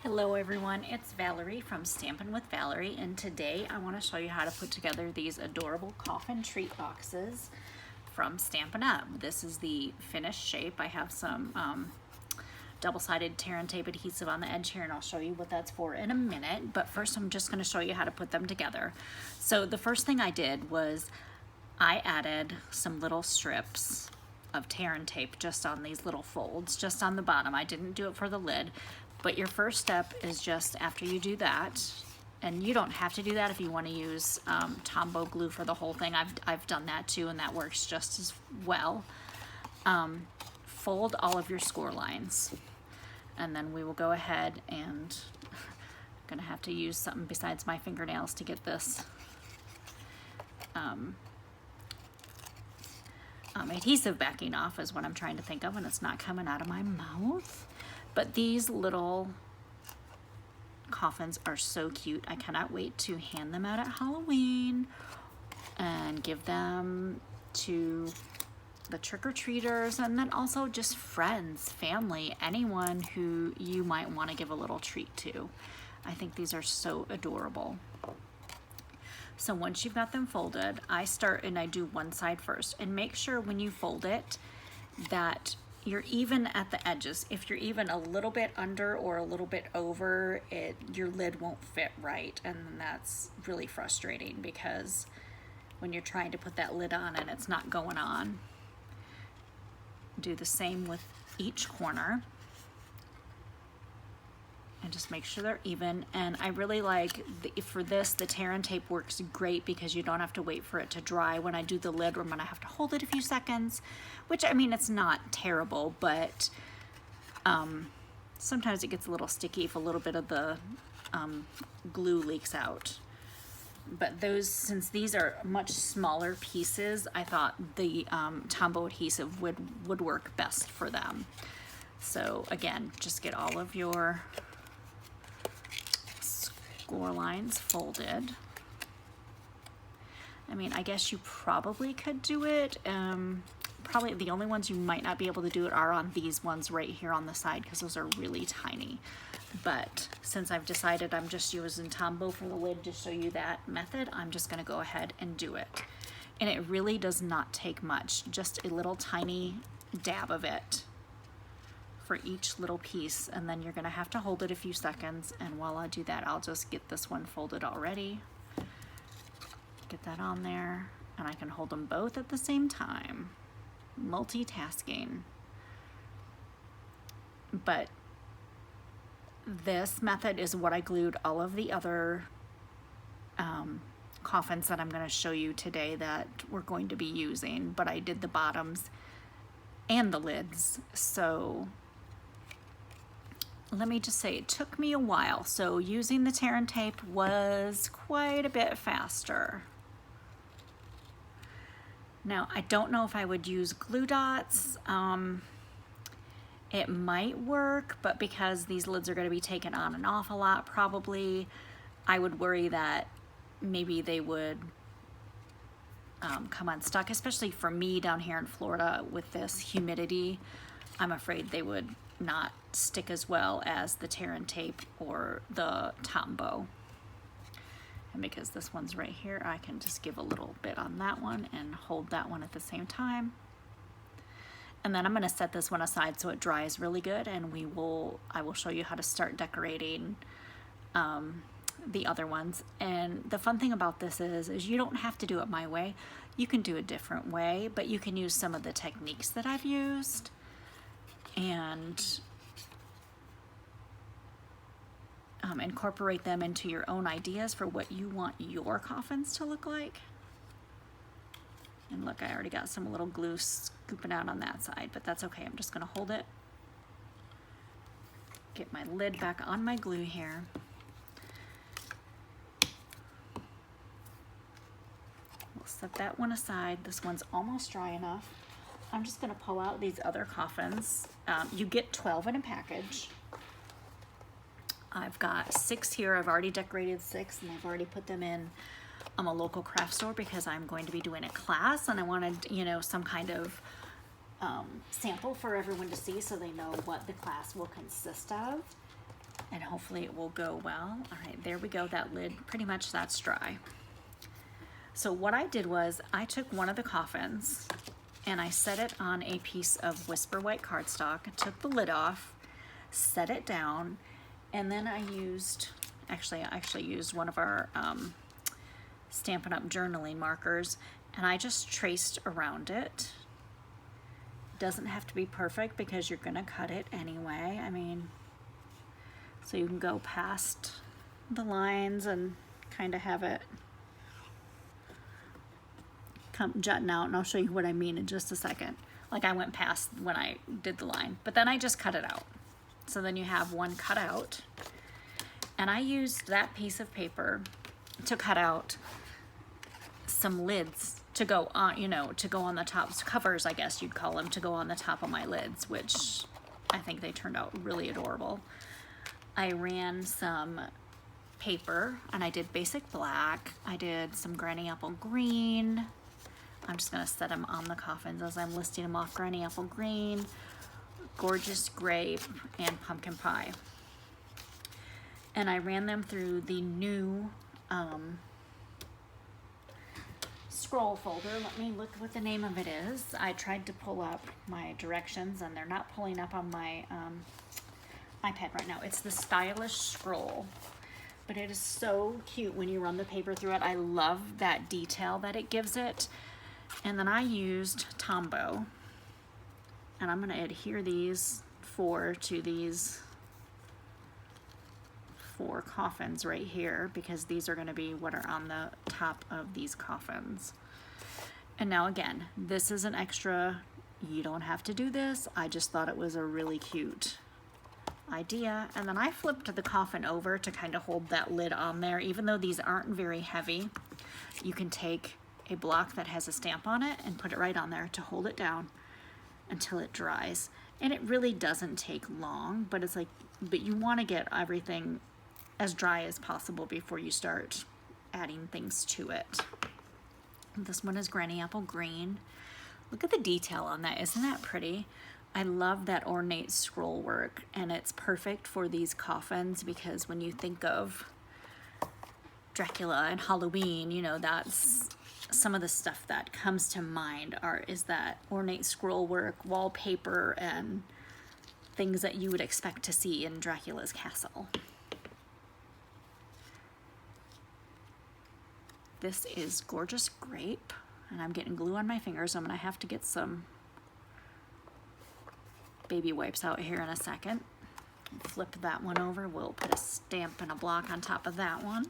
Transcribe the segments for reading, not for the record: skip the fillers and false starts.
Hello everyone, it's Valerie from Stampin' with Valerie, and today I want to show you how to put together these adorable coffin treat boxes from Stampin' Up. This is the finished shape. I have some double-sided tear and tape adhesive on the edge here, and I'll show you what that's for in a minute, but first I'm just going to show you how to put them together. So the first thing I did was I added some little strips of tear and tape just on these little folds, just on the bottom. I didn't do it for the lid. But your first step is just after you do that, and you don't have to do that if you want to use Tombow glue for the whole thing. I've done that too, and that works just as well. Fold all of your score lines, and then we will go ahead and I'm gonna have to use something besides my fingernails to get this adhesive backing off is what I'm trying to think of, and it's not coming out of my mouth. But these little coffins are so cute. I cannot wait to hand them out at Halloween and give them to the trick-or-treaters, and then also just friends, family, anyone who you might want to give a little treat to. I think these are so adorable. So once you've got them folded, I start and I do one side first, and make sure when you fold it that you're even at the edges. If you're even a little bit under or a little bit over, your lid won't fit right, and that's really frustrating because when you're trying to put that lid on and it's not going on. Do the same with each corner and just make sure they're even. And I really like, for this, the tear and tape works great because you don't have to wait for it to dry. When I do the lid, I'm gonna have to hold it a few seconds, which, I mean, it's not terrible, but sometimes it gets a little sticky if a little bit of the glue leaks out. But those, since these are much smaller pieces, I thought the Tombow adhesive would work best for them. So again, just get all of your score lines folded. I mean, I guess you probably could do it. Probably the only ones you might not be able to do it are on these ones right here on the side because those are really tiny. But since I've decided I'm just using Tombow for the lid to show you that method, I'm just going to go ahead and do it. And it really does not take much, just a little tiny dab of it for each little piece, and then you're going to have to hold it a few seconds. And while I do that, I'll just get this one folded already. Get that on there, and I can hold them both at the same time. Multitasking. But this method is what I glued all of the other coffins that I'm going to show you today that we're going to be using, but I did the bottoms and the lids. So let me just say, it took me a while. So using the tear and tape was quite a bit faster. Now, I don't know if I would use glue dots. It might work, but because these lids are going to be taken on and off a lot, probably, I would worry that maybe they would come unstuck, especially for me down here in Florida with this humidity. I'm afraid they would not stick as well as the tear and tape or the Tombow. And because this one's right here, I can just give a little bit on that one and hold that one at the same time. And then I'm going to set this one aside so it dries really good, and I will show you how to start decorating the other ones. And the fun thing about this is you don't have to do it my way. You can do a different way, but you can use some of the techniques that I've used and incorporate them into your own ideas for what you want your coffins to look like. And look, I already got some little glue scooping out on that side, but that's okay. I'm just gonna hold it, get my lid back on my glue here. We'll set that one aside. This one's almost dry enough. I'm just gonna pull out these other coffins. You get 12 in a package. I've got 6 here. I've already decorated 6, and I've already put them in a local craft store because I'm going to be doing a class, and I wanted, you know, some kind of sample for everyone to see so they know what the class will consist of. and hopefully it will go well. All right, there we go, that lid, pretty much that's dry. So what I did was I took one of the coffins and I set it on a piece of Whisper White cardstock, took the lid off, set it down, and then I actually used one of our Stampin' Up! Journaling markers, and I just traced around it. Doesn't have to be perfect because you're gonna cut it anyway. I mean, so you can go past the lines and kind of have it come jutting out, and I'll show you what I mean in just a second. Like I went past when I did the line, but then I just cut it out. So then you have one cut out, and I used that piece of paper to cut out some lids to go on, you know, to go on the top, covers I guess you'd call them, to go on the top of my lids, which I think they turned out really adorable. I ran some paper and I did basic black, I did some granny apple green. I'm just gonna set them on the coffins as I'm listing them off. Granny apple green, gorgeous grape, and pumpkin pie. And I ran them through the new scroll folder. Let me look what the name of it is. I tried to pull up my directions and they're not pulling up on my iPad right now. It's the Stylish Scroll, but it is so cute when you run the paper through it. I love that detail that it gives it. And then I used Tombow, and I'm gonna adhere these to these 4 coffins right here, because these are gonna be what are on the top of these coffins. And now again, this is an extra, you don't have to do this. I just thought it was a really cute idea. And then I flipped the coffin over to kind of hold that lid on there. Even though these aren't very heavy, you can take a block that has a stamp on it and put it right on there to hold it down until it dries. And it really doesn't take long, but it's like, but you want to get everything as dry as possible before you start adding things to it. This one is Granny Apple Green. Look at the detail on that, isn't that pretty? I love that ornate scroll work, and it's perfect for these coffins because when you think of Dracula and Halloween, you know, that's some of the stuff that comes to mind is that ornate scroll work, wallpaper, and things that you would expect to see in Dracula's castle. This is Gorgeous Grape, and I'm getting glue on my fingers. I'm gonna have to get some baby wipes out here in a second. Flip that one over. We'll put a stamp and a block on top of that one.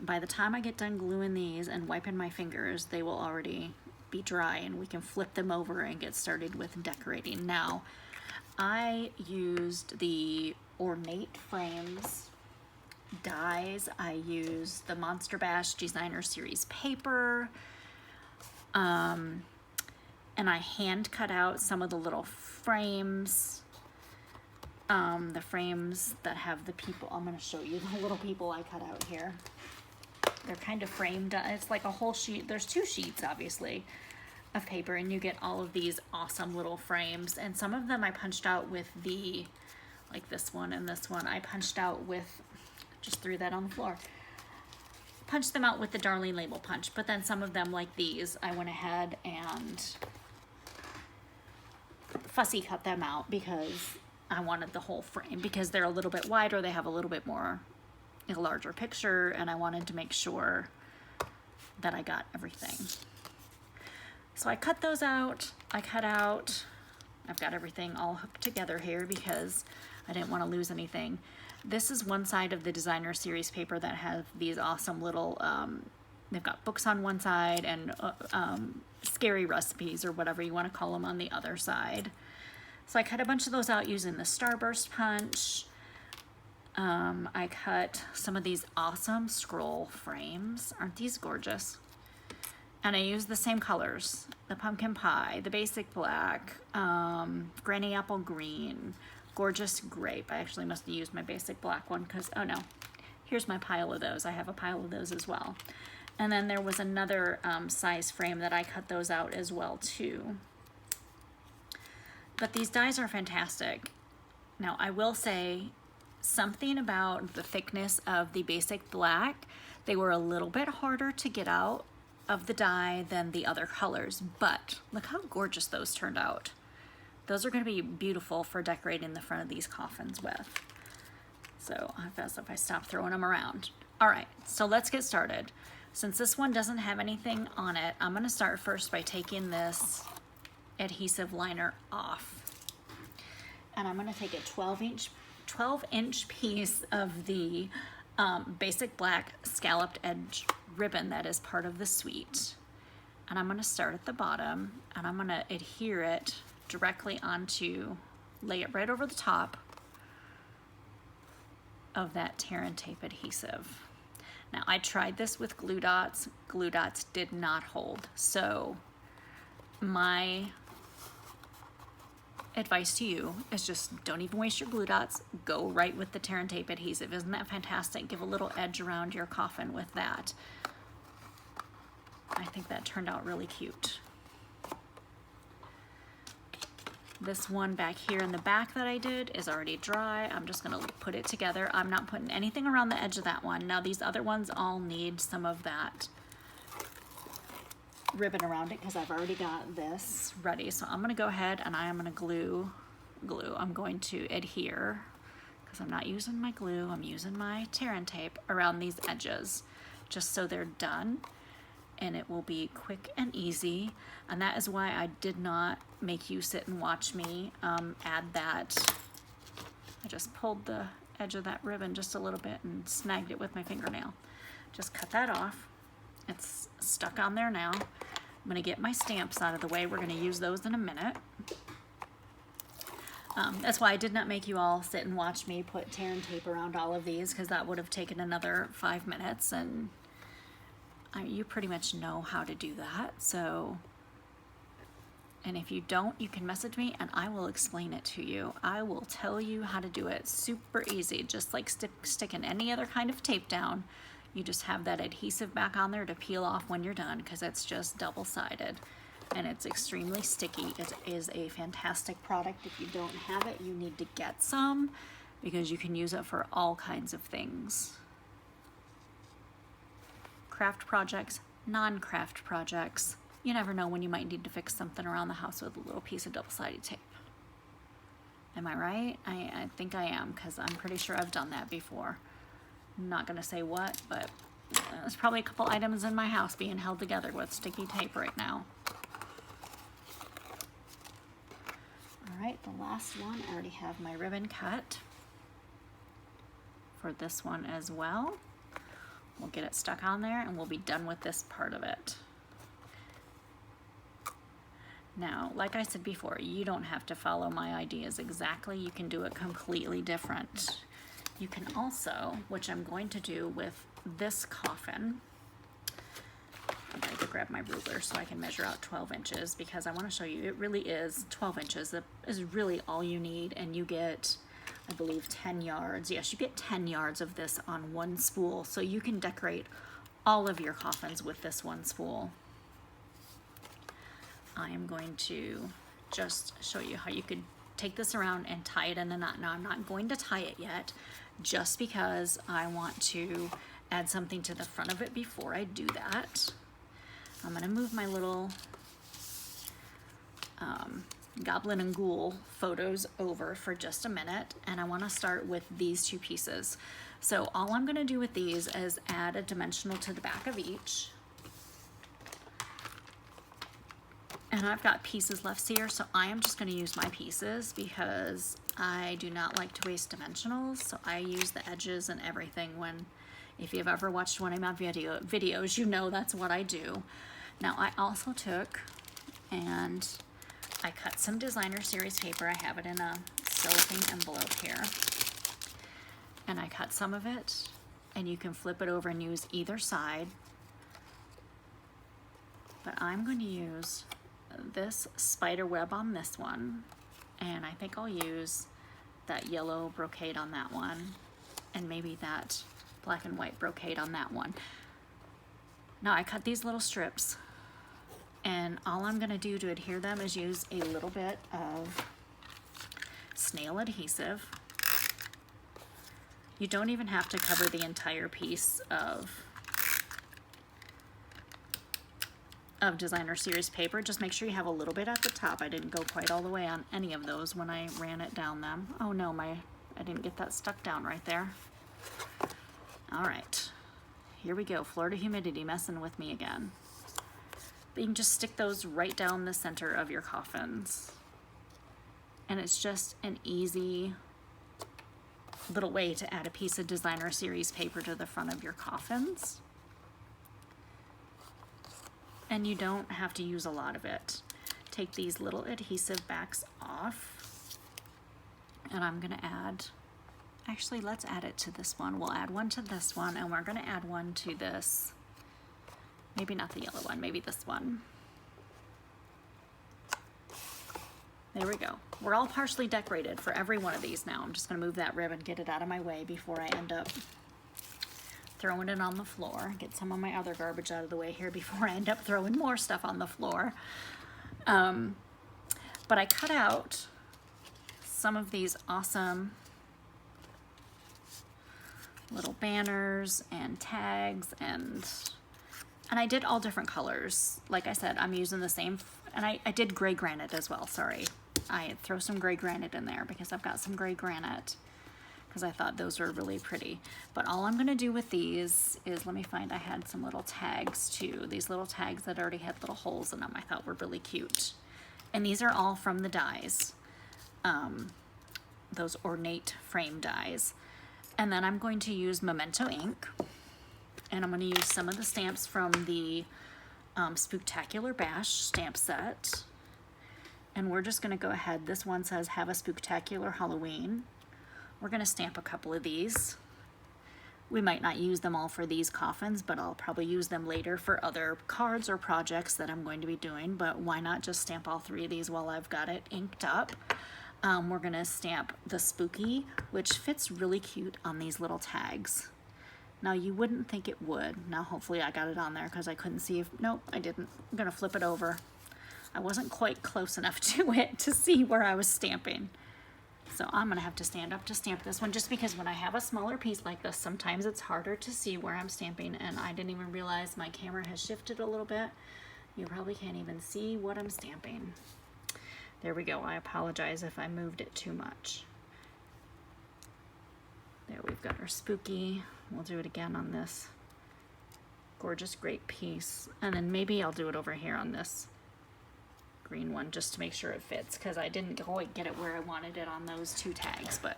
By the time I get done gluing these and wiping my fingers, they will already be dry and we can flip them over and get started with decorating. Now, I used the Ornate Frames dies. I used the Monster Bash Designer Series paper. And I hand cut out some of the little frames. The frames that have the people. I'm going to show you the little people I cut out here. They're kind of framed. It's like a whole sheet. There's 2 sheets, obviously, of paper, and you get all of these awesome little frames. And some of them I punched out with the, like this one and this one, I punched out with, just threw that on the floor. Punched them out with the Darling Label Punch. But then some of them, like these, I went ahead and fussy cut them out because I wanted the whole frame, because they're a little bit wider, they have a little bit more, a larger picture, and I wanted to make sure that I got everything. So I cut those out, I've got everything all hooked together here because I didn't want to lose anything. This is one side of the Designer Series paper that have these awesome little, they've got books on one side and scary recipes or whatever you want to call them on the other side. So I cut a bunch of those out using the Starburst punch. I cut some of these awesome scroll frames. Aren't these gorgeous? And I used the same colors, the pumpkin pie, the basic black, granny apple green, gorgeous grape. I actually must have used my basic black one because, oh no, here's my pile of those. I have a pile of those as well. And then there was another size frame that I cut those out as well too. But these dies are fantastic. Now I will say, something about the thickness of the basic black. They were a little bit harder to get out of the die than the other colors, but look how gorgeous those turned out. Those are going to be beautiful for decorating the front of these coffins with. So if I stop throwing them around. All right, so let's get started. Since this one doesn't have anything on it, I'm going to start first by taking this adhesive liner off. And I'm going to take a 12-inch piece of the basic black scalloped edge ribbon that is part of the suite. And I'm going to start at the bottom, and I'm going to adhere it directly onto, lay it right over the top of that tear and tape adhesive. Now, I tried this with glue dots. Glue dots did not hold. So my advice to you is just don't even waste your glue dots. Go right with the tear and tape adhesive. Isn't that fantastic? Give a little edge around your coffin with that. I think that turned out really cute. This one back here in the back that I did is already dry. I'm just gonna put it together. I'm not putting anything around the edge of that one. Now these other ones all need some of that ribbon around it because I've already got this ready. So I'm gonna go ahead and I am gonna glue. I'm going to adhere, because I'm not using my glue, I'm using my tear and tape around these edges, just so they're done. And it will be quick and easy. And that is why I did not make you sit and watch me add that. I just pulled the edge of that ribbon just a little bit and snagged it with my fingernail. Just cut that off. It's stuck on there now. I'm gonna get my stamps out of the way. We're gonna use those in a minute. That's why I did not make you all sit and watch me put tear and tape around all of these, because that would have taken another 5 minutes, and you pretty much know how to do that. So, and if you don't, you can message me and I will explain it to you. I will tell you how to do it. Super easy, just like sticking any other kind of tape down. You just have that adhesive back on there to peel off when you're done, because it's just double-sided and it's extremely sticky. It is a fantastic product. If you don't have it, you need to get some, because you can use it for all kinds of things. Craft projects, non-craft projects. You never know when you might need to fix something around the house with a little piece of double-sided tape. Am I right? I think I am, because I'm pretty sure I've done that before. I'm not gonna say what, but there's probably a couple items in my house being held together with sticky tape right now. All right, the last one, I already have my ribbon cut for this one as well. We'll get it stuck on there and we'll be done with this part of it. Now, like I said before, you don't have to follow my ideas exactly. You can do it completely different. You can also, which I'm going to do with this coffin, I'm going to grab my ruler so I can measure out 12 inches, because I want to show you it really is 12 inches. That is really all you need, and you get, I believe, 10 yards. Yes, you get 10 yards of this on one spool, so you can decorate all of your coffins with this one spool. I am going to just show you how you could take this around and tie it in a knot. Now, I'm not going to tie it yet, just because I want to add something to the front of it before I do that. I'm going to move my little goblin and ghoul photos over for just a minute, and I want to start with these two pieces. So all I'm going to do with these is add a dimensional to the back of each. And I've got pieces left here, so I am just going to use my pieces because I do not like to waste dimensionals. So I use the edges and everything. When, if you've ever watched one of my videos, you know that's what I do. Now I also took and I cut some designer series paper. I have it in a cellophane envelope here. And I cut some of it, and you can flip it over and use either side. But I'm going to use this spider web on this one, and I think I'll use that yellow brocade on that one, and maybe that black and white brocade on that one. Now I cut these little strips, and all I'm going to do to adhere them is use a little bit of snail adhesive, You don't even have to cover the entire piece of designer series paper. Just make sure you have a little bit at the top. I didn't go quite all the way on any of those when I ran it down them. Oh no, I didn't get that stuck down right there. All right, here we go. Florida humidity messing with me again. But you can just stick those right down the center of your coffins. And it's just an easy little way to add a piece of designer series paper to the front of your coffins. And you don't have to use a lot of it. Take these little adhesive backs off. And I'm gonna add, actually let's add it to this one. We'll add one to this one, and we're gonna add one to this. Maybe not the yellow one, maybe this one. There we go. We're all partially decorated for every one of these now. I'm just gonna move that ribbon, get it out of my way before I end up throwing it on the floor. Get some of my other garbage out of the way here before I end up throwing more stuff on the floor. But I cut out some of these awesome little banners and tags, and I did all different colors. Like I said, I'm using the same, and I did gray granite as well, sorry. I throw some gray granite in there because I've got some gray granite because I thought those were really pretty. But all I'm gonna do with these is, let me find, I had some little tags too. These little tags that already had little holes in them I thought were really cute. And these are all from the dies, those ornate frame dies. And then I'm going to use Memento ink, and I'm gonna use some of the stamps from the Spooktacular Bash stamp set. And we're just gonna go ahead, this one says, have a spooktacular Halloween. We're gonna stamp a couple of these. We might not use them all for these coffins, but I'll probably use them later for other cards or projects that I'm going to be doing, but why not just stamp all three of these while I've got it inked up. We're gonna stamp the spooky, which fits really cute on these little tags. Now you wouldn't think it would. Now hopefully I got it on there because I couldn't see if, nope, I didn't. I'm gonna flip it over. I wasn't quite close enough to it to see where I was stamping. So I'm gonna have to stand up to stamp this one, just because when I have a smaller piece like this, sometimes it's harder to see where I'm stamping, and I didn't even realize my camera has shifted a little bit. You probably can't even see what I'm stamping. There we go. I apologize if I moved it too much. There, we've got our spooky. We'll do it again on this gorgeous great piece, and then maybe I'll do it over here on this green one just to make sure it fits, because I didn't quite get it where I wanted it on those two tags, but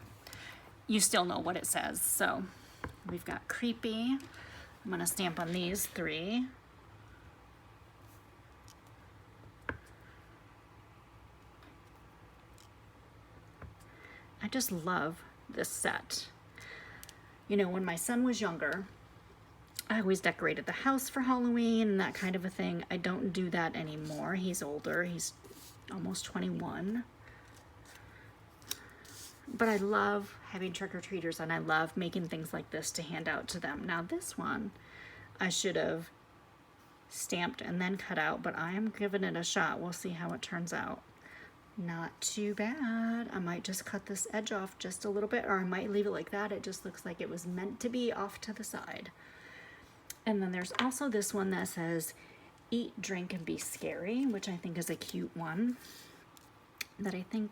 you still know what it says. So we've got creepy. I'm gonna stamp on these three. I just love this set. You know, when my son was younger, I always decorated the house for Halloween and that kind of a thing. I don't do that anymore. He's older. He's almost 21. But I love having trick-or-treaters, and I love making things like this to hand out to them. Now this one, I should have stamped and then cut out, but I am giving it a shot. We'll see how it turns out. Not too bad. I might just cut this edge off just a little bit, or I might leave it like that. It just looks like it was meant to be off to the side. And then there's also this one that says, eat, drink, and be scary, which I think is a cute one that I think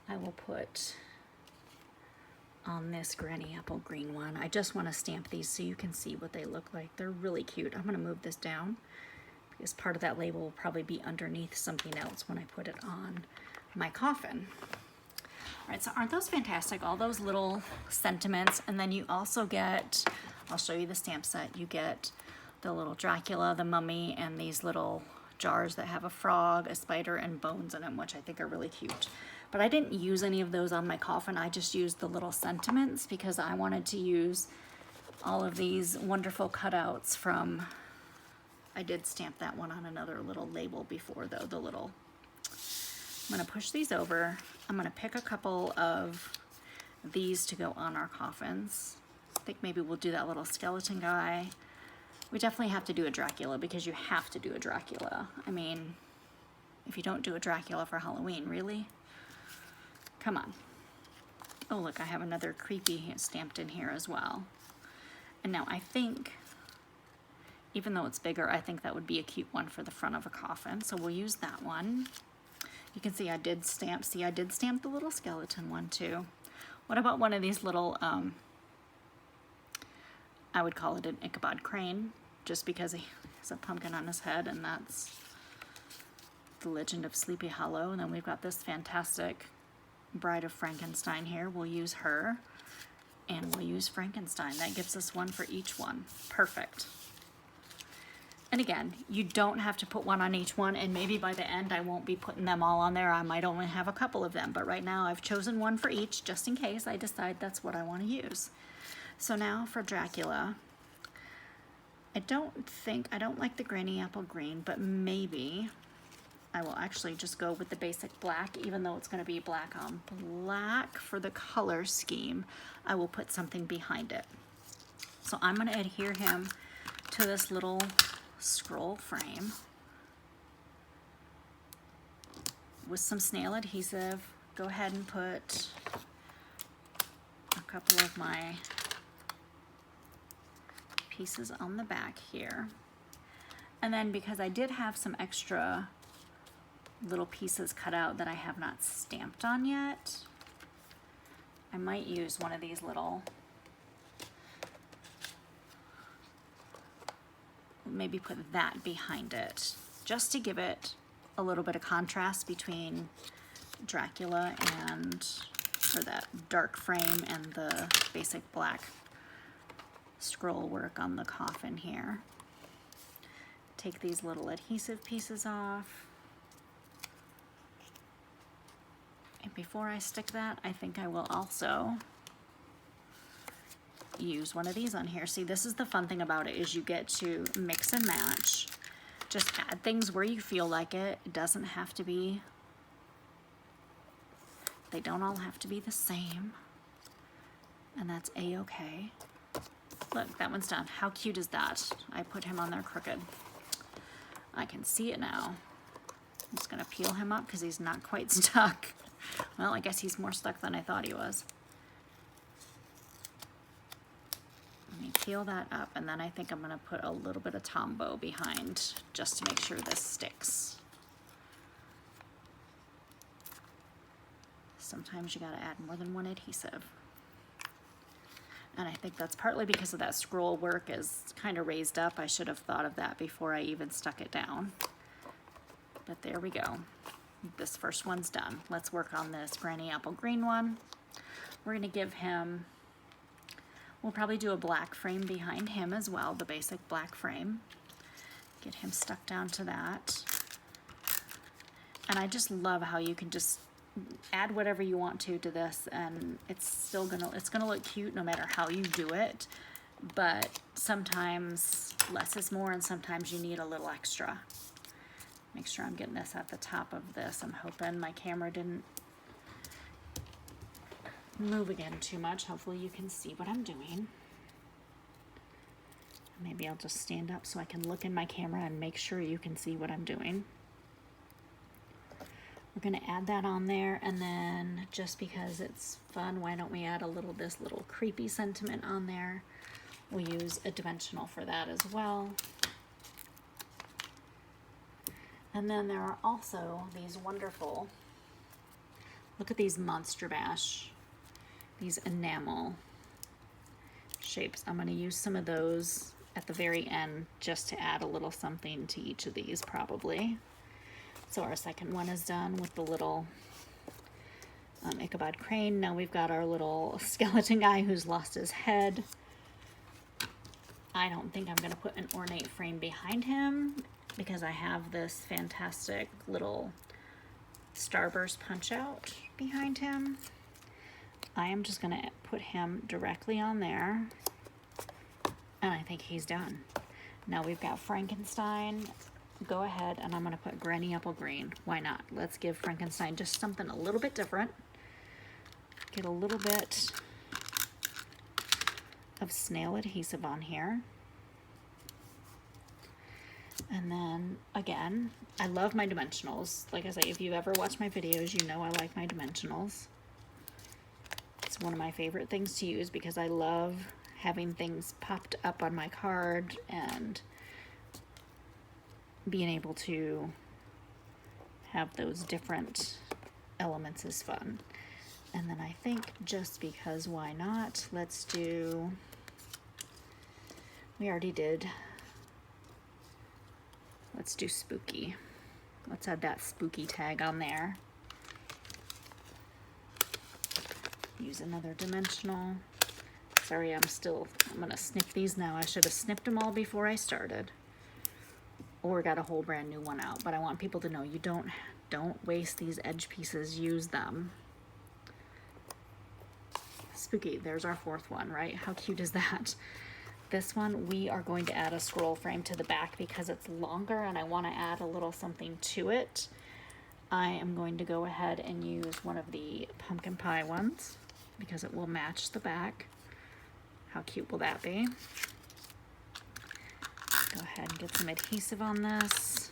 I will put on this Granny Apple green one. I just want to stamp these so you can see what they look like. They're really cute. I'm going to move this down because part of that label will probably be underneath something else when I put it on my coffin. All right, so aren't those fantastic? All those little sentiments. And then you also get, I'll show you the stamp set. You get the little Dracula, the mummy, and these little jars that have a frog, a spider, and bones in them, which I think are really cute. But I didn't use any of those on my coffin. I just used the little sentiments because I wanted to use all of these wonderful cutouts from, I did stamp that one on another little label before though, the little, I'm gonna push these over. I'm gonna pick a couple of these to go on our coffins. I think maybe we'll do that little skeleton guy. We definitely have to do a Dracula because you have to do a Dracula. I mean, if you don't do a Dracula for Halloween, really? Come on. Oh look, I have another creepy stamped in here as well. And now I think, even though it's bigger, I think that would be a cute one for the front of a coffin. So we'll use that one. You can see I did stamp the little skeleton one too. What about one of these little, I would call it an Ichabod crane, just because he has a pumpkin on his head, and that's the Legend of Sleepy Hollow. And then we've got this fantastic Bride of Frankenstein here. We'll use her, and we'll use Frankenstein. That gives us one for each one. Perfect. And again, you don't have to put one on each one, and maybe by the end I won't be putting them all on there. I might only have a couple of them, but right now I've chosen one for each just in case I decide that's what I want to use. So now for Dracula, I don't like the granny apple green, but maybe I will actually just go with the basic black, even though it's going to be black on black for the color scheme. I will put something behind it. So I'm going to adhere him to this little scroll frame with some snail adhesive. Go ahead and put a couple of my pieces on the back here. And then because I did have some extra little pieces cut out that I have not stamped on yet, I might use one of these little, maybe put that behind it, just to give it a little bit of contrast between Dracula and, or that dark frame and the basic black scroll work on the coffin here. Take these little adhesive pieces off. And before I stick that, I think I will also use one of these on here. See, this is the fun thing about it, is you get to mix and match. Just add things where you feel like it. It doesn't have to be, they don't all have to be the same. And that's a-okay. Look, that one's done. How cute is that? I put him on there crooked. I can see it now. I'm just gonna peel him up because he's not quite stuck. Well, I guess he's more stuck than I thought he was. Let me peel that up, and then I think I'm gonna put a little bit of Tombow behind just to make sure this sticks. Sometimes you gotta add more than one adhesive. And I think that's partly because of that scroll work is kind of raised up. I should have thought of that before I even stuck it down. But there we go. This first one's done. Let's work on this Granny Apple Green one. We're gonna give him, we'll probably do a black frame behind him as well, the basic black frame. Get him stuck down to that. And I just love how you can just add whatever you want to this, and it's still gonna look cute no matter how you do it. But sometimes less is more, and sometimes you need a little extra. Make sure I'm getting this at the top of this. I'm hoping my camera didn't move again too much. Hopefully you can see what I'm doing. Maybe I'll just stand up so I can look in my camera and make sure you can see what I'm doing. We're gonna add that on there, and then just because it's fun, why don't we add this little creepy sentiment on there. We'll use a dimensional for that as well. And then there are also these wonderful, look at these Monster Bash, these enamel shapes. I'm gonna use some of those at the very end just to add a little something to each of these probably. So our second one is done with the little Ichabod crane. Now we've got our little skeleton guy who's lost his head. I don't think I'm gonna put an ornate frame behind him because I have this fantastic little Starburst punch out behind him. I am just gonna put him directly on there, and I think he's done. Now we've got Frankenstein. Go ahead, and I'm gonna put Granny Apple Green. Why not? Let's give Frankenstein just something a little bit different. Get a little bit of snail adhesive on here. And then again, I love my dimensionals. Like I say, if you've ever watched my videos, you know I like my dimensionals. It's one of my favorite things to use because I love having things popped up on my card, and being able to have those different elements is fun. And then I think just because why not, let's do, we already did, let's do spooky. Let's add that spooky tag on there. Use another dimensional. Sorry, I'm gonna snip these now. I should have snipped them all before I started. Or got a whole brand new one out, but I want people to know you don't waste these edge pieces, use them. Spooky, there's our fourth one, right? How cute is that? This one, we are going to add a scroll frame to the back because it's longer and I want to add a little something to it. I am going to go ahead and use one of the pumpkin pie ones because it will match the back. How cute will that be? Go ahead and get some adhesive on this.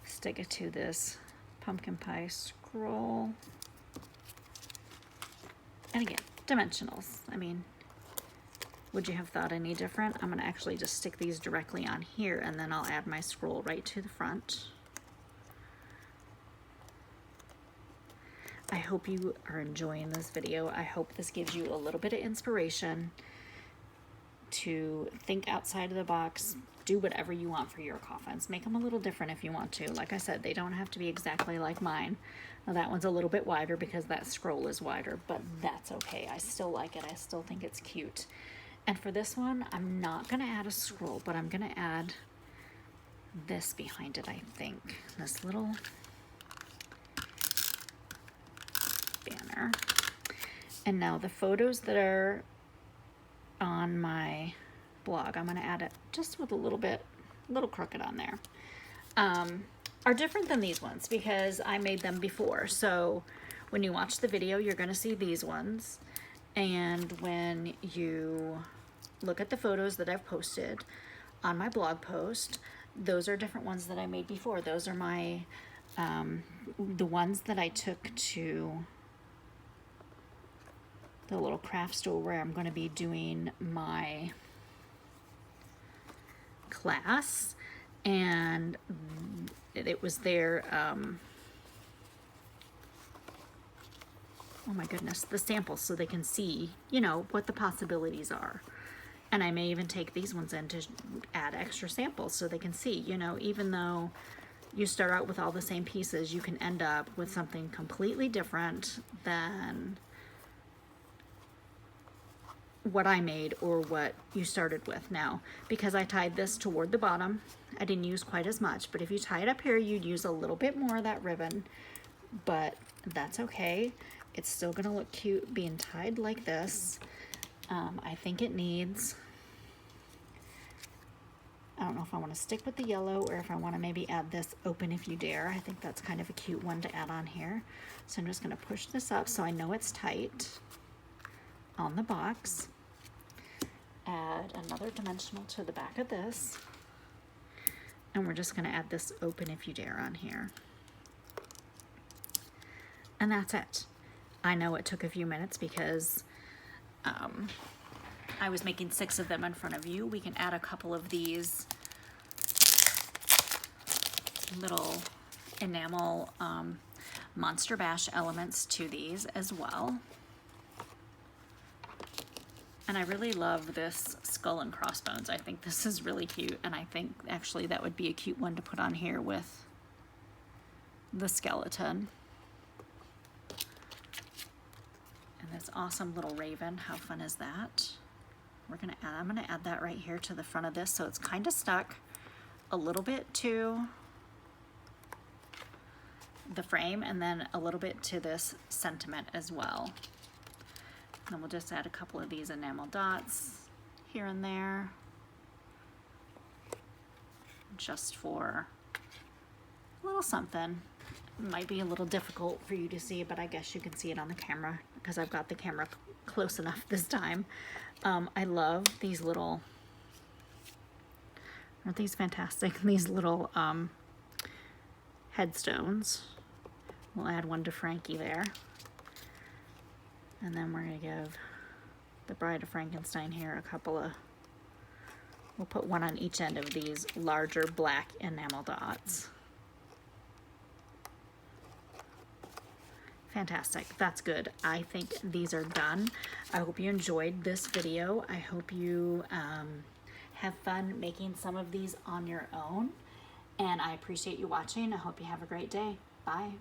Stick it to this pumpkin pie scroll. And again, dimensionals. I mean, would you have thought any different? I'm gonna actually just stick these directly on here and then I'll add my scroll right to the front. I hope you are enjoying this video. I hope this gives you a little bit of inspiration to think outside of the box, do whatever you want for your coffins. Make them a little different if you want to. Like I said, they don't have to be exactly like mine. Now that one's a little bit wider because that scroll is wider, but that's okay. I still like it. I still think it's cute. And for this one, I'm not gonna add a scroll, but I'm gonna add this behind it, I think. This little banner. And now the photos that are on my blog, I'm gonna add it just with a little crooked on there, are different than these ones because I made them before. So when you watch the video, you're gonna see these ones. And when you look at the photos that I've posted on my blog post, those are different ones that I made before. Those are my, the ones that I took to the little craft store where I'm going to be doing my class, and it was there, oh my goodness, the samples, so they can see, you know, what the possibilities are. And I may even take these ones in to add extra samples so they can see, you know, even though you start out with all the same pieces, you can end up with something completely different than what I made or what you started with. Now, because I tied this toward the bottom, I didn't use quite as much, but if you tie it up here, you'd use a little bit more of that ribbon, but that's okay. It's still gonna look cute being tied like this. I think it needs, I don't know if I want to stick with the yellow or if I want to maybe add this open if you dare. I think that's kind of a cute one to add on here. So I'm just going to push this up so I know it's tight on the box. Add another dimensional to the back of this. And we're just going to add this open if you dare on here. And that's it. I know it took a few minutes because I was making 6 of them in front of you. We can add a couple of these little enamel Monster Bash elements to these as well. And I really love this skull and crossbones. I think this is really cute, and I think actually that would be a cute one to put on here with the skeleton. And this awesome little raven, how fun is that? I'm gonna add that right here to the front of this so it's kind of stuck a little bit to the frame and then a little bit to this sentiment as well. And then we'll just add a couple of these enamel dots here and there just for a little something. It might be a little difficult for you to see, but I guess you can see it on the camera because I've got the camera close enough this time. I love these little, aren't these fantastic? These little headstones. We'll add one to Frankie there. And then we're gonna give the Bride of Frankenstein here a couple of, we'll put one on each end of these larger black enamel dots. Fantastic, that's good. I think these are done. I hope you enjoyed this video. I hope you have fun making some of these on your own. And I appreciate you watching. I hope you have a great day. Bye.